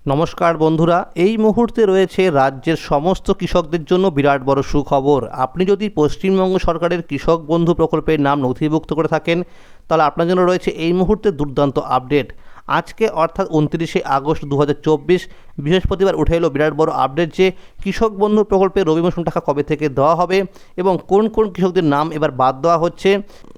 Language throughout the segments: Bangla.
নমস্কার বন্ধুরা, এই মুহূর্তে রয়েছে রাজ্যের সমস্ত কৃষকদের জন্য বিরাট বড় সুখবর। আপনি যদি পশ্চিমবঙ্গ সরকারের কৃষক বন্ধু প্রকল্পের নাম নথিভুক্ত করে থাকেন, তাহলে আপনার জন্য রয়েছে এই মুহূর্তে দুর্দান্ত আপডেট। আজকে অর্থাৎ 29শে আগস্ট 2024 বৃহস্পতিবার উঠে এলো বিরাট বড় আপডেট যে কৃষক বন্ধু প্রকল্পের রবি মৌসুম টাকা কবে থেকে দেওয়া হবে এবং কোন কোন কৃষকদের নাম এবার বাদ দেওয়া হচ্ছে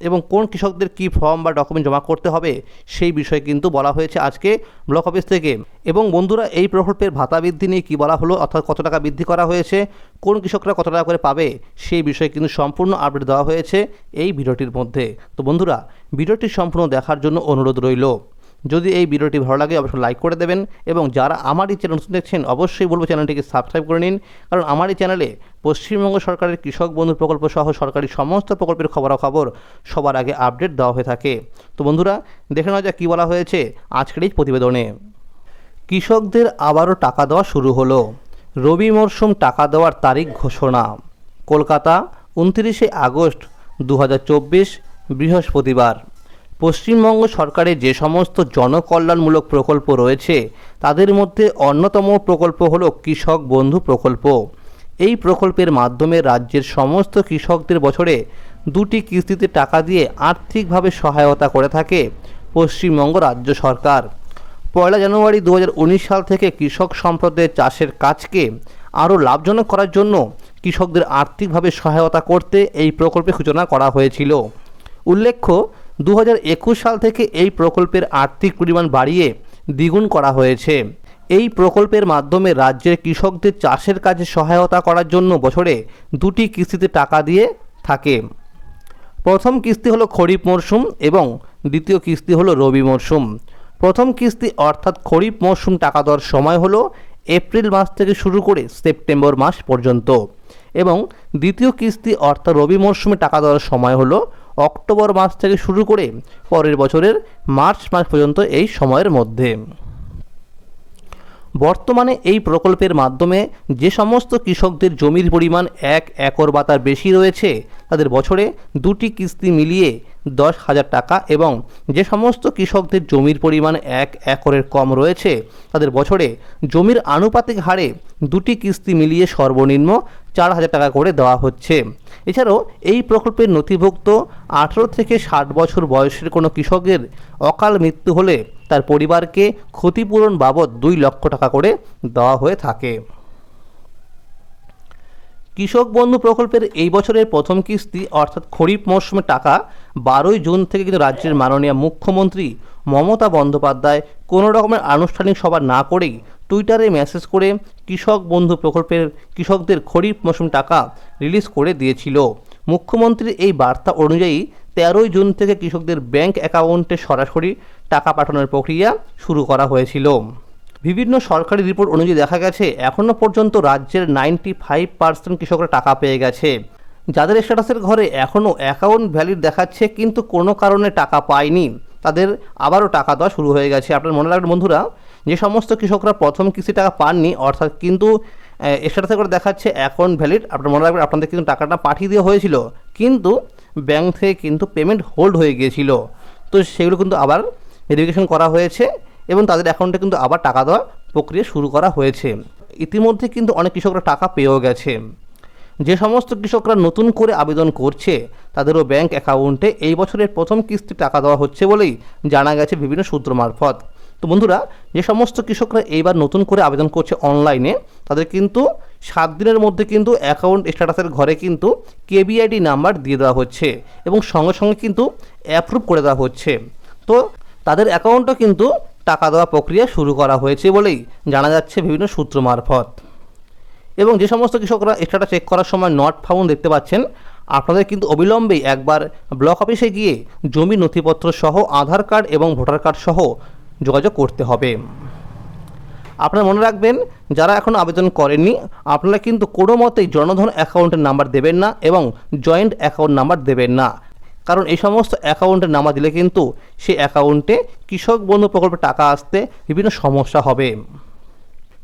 এবং কোন কৃষকদের কী ফর্ম বা ডকুমেন্ট জমা করতে হবে সেই বিষয়ে কিন্তু বলা হয়েছে আজকে ব্লক অফিস থেকে। এবং বন্ধুরা, এই প্রকল্পের ভাতা বৃদ্ধি নিয়ে কী বলা হলো, অর্থাৎ কত টাকা বৃদ্ধি করা হয়েছে, কোন কৃষকরা কত টাকা করে পাবে সেই বিষয়ে কিন্তু সম্পূর্ণ আপডেট দেওয়া হয়েছে এই ভিডিওটির মধ্যে। তো বন্ধুরা, ভিডিওটি সম্পূর্ণ দেখার জন্য অনুরোধ রইল। যদি এই ভিডিওটি ভালো লাগে অবশ্যই লাইক করে দেবেন এবং যারা আমার এই চ্যানেল দেখছেন অবশ্যই বলবো চ্যানেলটিকে সাবস্ক্রাইব করে নিন, কারণ আমার এই চ্যানেলে পশ্চিমবঙ্গ সরকারের কৃষক বন্ধু প্রকল্প সহ সরকারি সমস্ত প্রকল্পের খবরাখবর সবার আগে আপডেট দেওয়া হয়ে থাকে। তো বন্ধুরা, দেখে নেওয়া যাক কী বলা হয়েছে আজকের এই প্রতিবেদনে। কৃষকদের আবারও টাকা দেওয়া শুরু হলো, রবি মরশুম টাকা দেওয়ার তারিখ ঘোষণা। কলকাতা, 29শে আগস্ট 2024 বৃহস্পতিবার। পশ্চিমবঙ্গ সরকারের যে সমস্ত জনকল্যাণমূলক প্রকল্প রয়েছে তাদের মধ্যে অন্যতম প্রকল্প হলো কৃষক বন্ধু প্রকল্প। এই প্রকল্পের মাধ্যমে রাজ্যের সমস্ত কৃষকদের বছরে 2টি কিস্তিতে টাকা দিয়ে আর্থিকভাবে সহায়তা করে থাকে পশ্চিমবঙ্গ রাজ্য সরকার। 1 জানুয়ারি 2019 সাল থেকে কৃষক সম্প্রদায়ের চাষের কাজকে আরও লাভজনক করার জন্য কৃষকদের আর্থিকভাবে সহায়তা করতে এই প্রকল্পের সূচনা করা হয়েছিল। উল্লেখ্য, 2021 সাল থেকে এই প্রকল্পের আর্থিক পরিমাণ বাড়িয়ে দ্বিগুণ করা হয়েছে। এই প্রকল্পের মাধ্যমে রাজ্যের কৃষকদের চাষের কাজে সহায়তা করার জন্য বছরে 2টি কিস্তিতে টাকা দিয়ে থাকে। প্রথম কিস্তি হলো খরিফ মরশুম এবং দ্বিতীয় কিস্তি হলো রবি মরশুম। প্রথম কিস্তি অর্থাৎ খরিফ মরশুম টাকা দেওয়ার সময় হলো এপ্রিল মাস থেকে শুরু করে সেপ্টেম্বর মাস পর্যন্ত এবং দ্বিতীয় কিস্তি অর্থাৎ রবি মরশুমে টাকা দেওয়ার সময় হলো অক্টোবর মাস থেকে শুরু করে পরের বছরের মার্চ মাস পর্যন্ত এই সময়ের মধ্যে। বর্তমানে এই প্রকল্পের মাধ্যমে যে সমস্ত কৃষকদের জমির পরিমাণ 1 একর বা তার বেশি রয়েছে তাদের বছরে 2টি কিস্তি মিলিয়ে 10,000 টাকা এবং যে সমস্ত কৃষকদের জমির পরিমাণ 1 একরের কম রয়েছে তাদের বছরে জমির আনুপাতিক হারে 2টি কিস্তি মিলিয়ে সর্বনিম্ন 4,000 টাকা করে দেওয়া হচ্ছে। এছাড়াও এই প্রকল্পের নথিভুক্ত 18 থেকে 60 বছর বয়সের কোনো কৃষকের অকাল মৃত্যু হলে তার পরিবারকে ক্ষতিপূরণ বাবদ 2 লক্ষ টাকা করে দেওয়া হয়ে থাকে। কৃষক বন্ধু প্রকল্পের এই বছরের প্রথম কিস্তি অর্থাৎ খরিফ মরশুমের টাকা 12ই জুন থেকে কিন্তু রাজ্যের মাননীয় মুখ্যমন্ত্রী মমতা বন্দ্যোপাধ্যায় কোনো রকমের আনুষ্ঠানিক সভা না করেই টুইটারে মেসেজ করে কৃষক বন্ধু প্রকল্পের কৃষকদের খরিফ মৌসুম টাকা রিলিজ করে দিয়েছিল। মুখ্যমন্ত্রীর এই বার্তা অনুযায়ী 13ই জুন থেকে কৃষকদের ব্যাংক অ্যাকাউন্টে সরাসরি টাকা পাঠানোর প্রক্রিয়া শুরু করা হয়েছিল। বিভিন্ন সরকারি রিপোর্ট অনুযায়ী দেখা গেছে এখনও পর্যন্ত রাজ্যের 95% কৃষকরা টাকা পেয়ে গেছে। যাদের স্ট্যাটাসের ঘরে এখনও অ্যাকাউন্ট ভ্যালিড দেখাচ্ছে কিন্তু কোনো কারণে টাকা পায়নি, তাদের আবারও টাকা দেওয়া শুরু হয়ে গেছে। আপনার মনে রাখবেন বন্ধুরা, যে সমস্ত কৃষকরা প্রথম কিস্তি টাকা পাননি অর্থাৎ কিন্তু স্ট্যাটাসের করে দেখাচ্ছে অ্যাকাউন্ট ভ্যালিড, আপনার মনে রাখবেন আপনাদের কিন্তু টাকাটা পাঠিয়ে দেওয়া হয়েছিল কিন্তু ব্যাংক থেকে কিন্তু পেমেন্ট হোল্ড হয়ে গিয়েছিল। তো সেগুলো কিন্তু আবার ভেরিফিকেশন করা হয়েছে এবং তাদের অ্যাকাউন্টে কিন্তু আবার টাকা দেওয়ার প্রক্রিয়া শুরু করা হয়েছে। ইতিমধ্যে কিন্তু অনেক কৃষকরা টাকা পেয়েও গেছে। যে সমস্ত কৃষকরা নতুন করে আবেদন করছে তাদেরও ব্যাংক অ্যাকাউন্টে এই বছরের প্রথম কিস্তি টাকা দেওয়া হচ্ছে বলেই জানা গেছে বিভিন্ন সূত্র মারফত। তো বন্ধুরা, যে সমস্ত কৃষকরা এইবার নতুন করে আবেদন করছে অনলাইনে তাদের কিন্তু 7 দিনের মধ্যে কিন্তু অ্যাকাউন্ট স্ট্যাটাসের ঘরে কিন্তু কেবিআইডি নাম্বার দিয়ে দেওয়া হচ্ছে এবং সঙ্গে সঙ্গে কিন্তু অ্যাপ্রুভ করে দেওয়া হচ্ছে। তো তাদের অ্যাকাউন্টও কিন্তু টাকা দেওয়া প্রক্রিয়া শুরু করা হয়েছে বলেই জানা যাচ্ছে বিভিন্ন সূত্র মারফত। এবং যে সমস্ত কৃষকরা স্ট্যাটাস চেক করার সময় নট ফাউন্ড দেখতে পাচ্ছেন, আপনাদের কিন্তু অবিলম্বেই একবার ব্লক অফিসে গিয়ে জমি নথিপত্র সহ আধার কার্ড এবং ভোটার কার্ড সহ যোগাযোগ করতে হবে। আপনারা মনে রাখবেন, যারা এখনও আবেদন করেননি আপনারা কিন্তু কোনো মতেই জনধন অ্যাকাউন্টের নাম্বার দেবেন না এবং জয়েন্ট অ্যাকাউন্ট নাম্বার দেবেন না, কারণ এই সমস্ত অ্যাকাউন্টের নাম্বার দিলে কিন্তু সেই অ্যাকাউন্টে কৃষক বন্ধু প্রকল্পে টাকা আসতে বিভিন্ন সমস্যা হবে।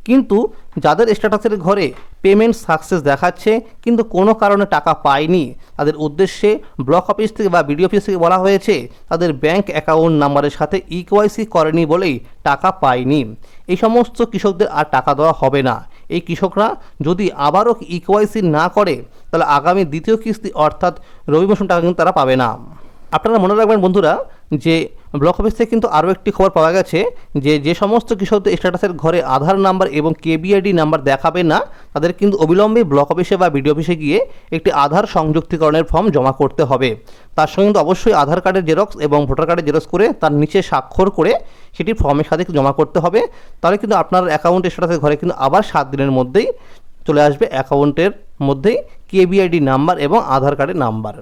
কিন্তু যাদের স্ট্যাটাসের ঘরে পেমেন্ট সাকসেস দেখাচ্ছে কিন্তু কোনো কারণে টাকা পায়নি, তাদের উদ্দেশ্যে ব্লক অফিস থেকে বা বিডিও অফিস থেকে বলা হয়েছে তাদের ব্যাংক অ্যাকাউন্ট নাম্বারের সাথে ইকেওয়াইসি করেনি বলেই টাকা পায়নি। এই সমস্ত কৃষকদের আর টাকা দেওয়া হবে না। এই কৃষকরা যদি আবারও ইকেওয়াইসি না করে তাহলে আগামী দ্বিতীয় কিস্তি অর্থাৎ রবি মৌসুম টাকা কিন্তু তারা পাবে না। আপনারা মনে রাখবেন বন্ধুরা যে ব্লক অফিস থেকে কিন্তু আরও একটি খবর পাওয়া গেছে যে সমস্ত কৃষকদের স্ট্যাটাসের ঘরে আধার নাম্বার এবং কেবিআইডি নাম্বার দেখাবে না তাদের কিন্তু অবিলম্বে ব্লক অফিসে বা বিডিও অফিসে গিয়ে একটি আধার সংযুক্তিকরণের ফর্ম জমা করতে হবে। তার সঙ্গে কিন্তু অবশ্যই আধার কার্ডের জেরক্স এবং ভোটার কার্ডের জেরক্স করে তার নিচে স্বাক্ষর করে সেটি ফর্মের সাথে জমা করতে হবে। তাহলে কিন্তু আপনার অ্যাকাউন্ট স্ট্যাটাসের ঘরে কিন্তু আবার 7 দিনের মধ্যেই চলে আসবে অ্যাকাউন্টের মধ্যেই কেবিআইডি নাম্বার এবং আধার কার্ডের নাম্বার।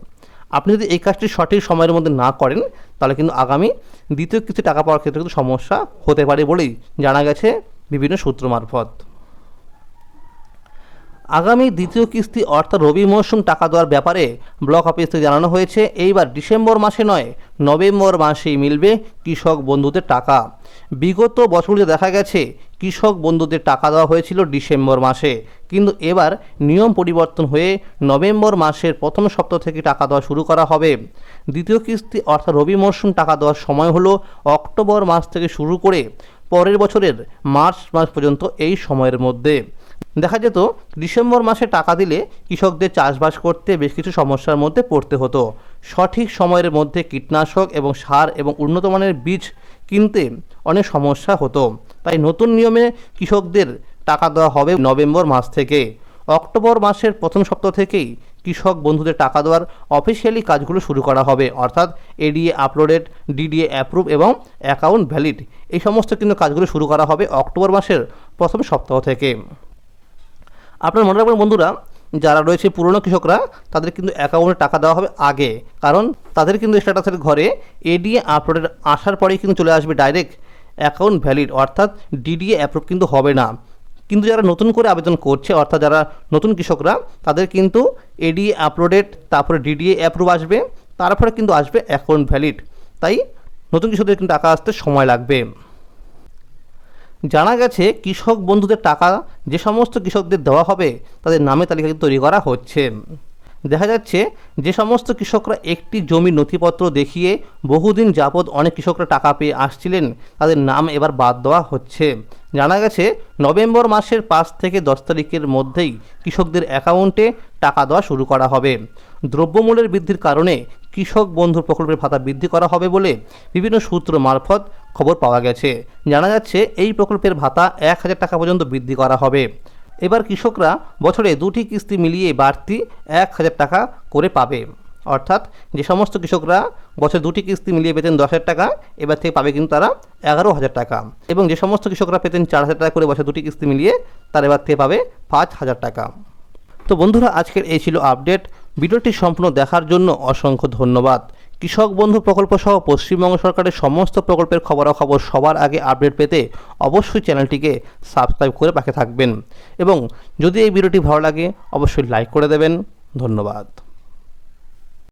আপনি যদি এই কাজটি সঠিক সময়ের মধ্যে না করেন তাহলে কিন্তু আগামী দ্বিতীয় কিস্তি টাকা পাওয়ার ক্ষেত্রে কিন্তু সমস্যা হতে পারে বলেই জানা গেছে বিভিন্ন সূত্র মারফত। আগামী দ্বিতীয় কিস্তি অর্থাৎ রবি মৌসুম টাকা দেওয়ার ব্যাপারে ব্লক অফিস থেকে জানানো হয়েছে এইবার ডিসেম্বর মাসে নয় নভেম্বর মাসেই মিলবে কৃষক বন্ধুদের টাকা। বিগত বছরগুলিতে দেখা গেছে কৃষক বন্ধুদের টাকা দেওয়া হয়েছিল ডিসেম্বর মাসে, কিন্তু এবার নিয়ম পরিবর্তন হয়ে নভেম্বর মাসের প্রথম সপ্তাহ থেকে টাকা দেওয়া শুরু করা হবে। দ্বিতীয় কিস্তি অর্থাৎ রবি মৌসুম টাকা দেওয়ার সময় হলো অক্টোবর মাস থেকে শুরু করে পরের বছরের মার্চ মাস পর্যন্ত এই সময়ের মধ্যে। দেখা যেত ডিসেম্বর মাসে টাকা দিলে কৃষকদের চাষবাস করতে বেশ কিছু সমস্যার মধ্যে পড়তে হতো। সঠিক সময়ের মধ্যে কীটনাশক এবং সার এবং উন্নত মানের বীজ কিনতে অনেক সমস্যা হতো। তাই নতুন নিয়মে কৃষকদের টাকা দেওয়া হবে নভেম্বর মাস থেকে। অক্টোবর মাসের প্রথম সপ্তাহ থেকেই কৃষক বন্ধুদের টাকা দেওয়ার অফিসিয়ালি কাজগুলো শুরু করা হবে, অর্থাৎ এডিএ আপলোডেড, ডিডিএ অ্যাপ্রুভ এবং অ্যাকাউন্ট ভ্যালিড এই সমস্ত কিন্তু কাজগুলো শুরু করা হবে অক্টোবর মাসের প্রথম সপ্তাহ থেকে। আপনারা মনে রাখবেন বন্ধুরা, যারা রয়েছে পুরনো কৃষকরা তাদের কিন্তু অ্যাকাউন্টে টাকা দেওয়া হবে আগে, কারণ তাদের কিন্তু স্ট্যাটাসের ঘরে এডিএ আপলোডেড আসার পরেই কিন্তু চলে আসবে ডাইরেক্ট অ্যাকাউন্ট ভ্যালিড, অর্থাৎ ডিডিএ অ্যাপ্রুভ কিন্তু হবে না। কিন্তু যারা নতুন করে আবেদন করছে অর্থাৎ যারা নতুন কৃষকরা তাদের কিন্তু এডিএ আপলোডেড তারপরে ডিডিএ অ্যাপ্রুভ আসবে, তারপরে কিন্তু আসবে অ্যাকাউন্ট ভ্যালিড। তাই নতুন কৃষকদের কিন্তু টাকা আসতে সময় লাগবে। জানা গেছে কৃষক বন্ধুদের টাকা যে সমস্ত কৃষকদের দেওয়া হবে তাদের নামে তালিকা তৈরি করা হচ্ছে। দেখা যাচ্ছে যে সমস্ত কৃষকরা একটি জমির নথিপত্র দেখিয়ে বহুদিন যাবৎ অনেক কৃষকরা টাকা পেয়ে আসছিলেন তাদের নাম এবার বাদ দেওয়া হচ্ছে। জানা গেছে নভেম্বর মাসের 5 থেকে 10 তারিখের মধ্যেই কৃষকদের অ্যাকাউন্টে টাকা দেওয়া শুরু করা হবে। দ্রব্যমূল্যের বৃদ্ধির কারণে কৃষক বন্ধু প্রকল্পের ভাতা বৃদ্ধি করা হবে বলে বিভিন্ন সূত্র মারফত খবর পাওয়া গেছে। জানা যাচ্ছে এই প্রকল্পের ভাতা 1000 টাকা পর্যন্ত বৃদ্ধি করা হবে। এবার কৃষকরা বছরে 2টি কিস্তি মিলিয়ে বাড়তি 1000 টাকা করে পাবে, অর্থাৎ যে সমস্ত কৃষকরা বছরে 2টি কিস্তি মিলিয়ে পেতেন 10,000 টাকা এবার থেকে পাবে কিন্তু তারা 11,000 টাকা, এবং যে সমস্ত কৃষকরা পেতেন 4,000 টাকা করে বছরে 2টি কিস্তি মিলিয়ে তারা এবার থেকে পাবে 5,000 টাকা। তো বন্ধুরা, আজকের এই ছিল আপডেট। ভিডিওটি সম্পূর্ণ দেখার জন্য অসংখ্য ধন্যবাদ। কৃষক বন্ধু প্রকল্প সহ পশ্চিমবঙ্গ সরকারের সমস্ত প্রকল্পের খবরাখবর সবার আগে আপডেট পেতে অবশ্যই চ্যানেলটিকে সাবস্ক্রাইব করে পাশে থাকবেন, এবং যদি এই ভিডিওটি ভালো লাগে অবশ্যই লাইক করে দেবেন। ধন্যবাদ।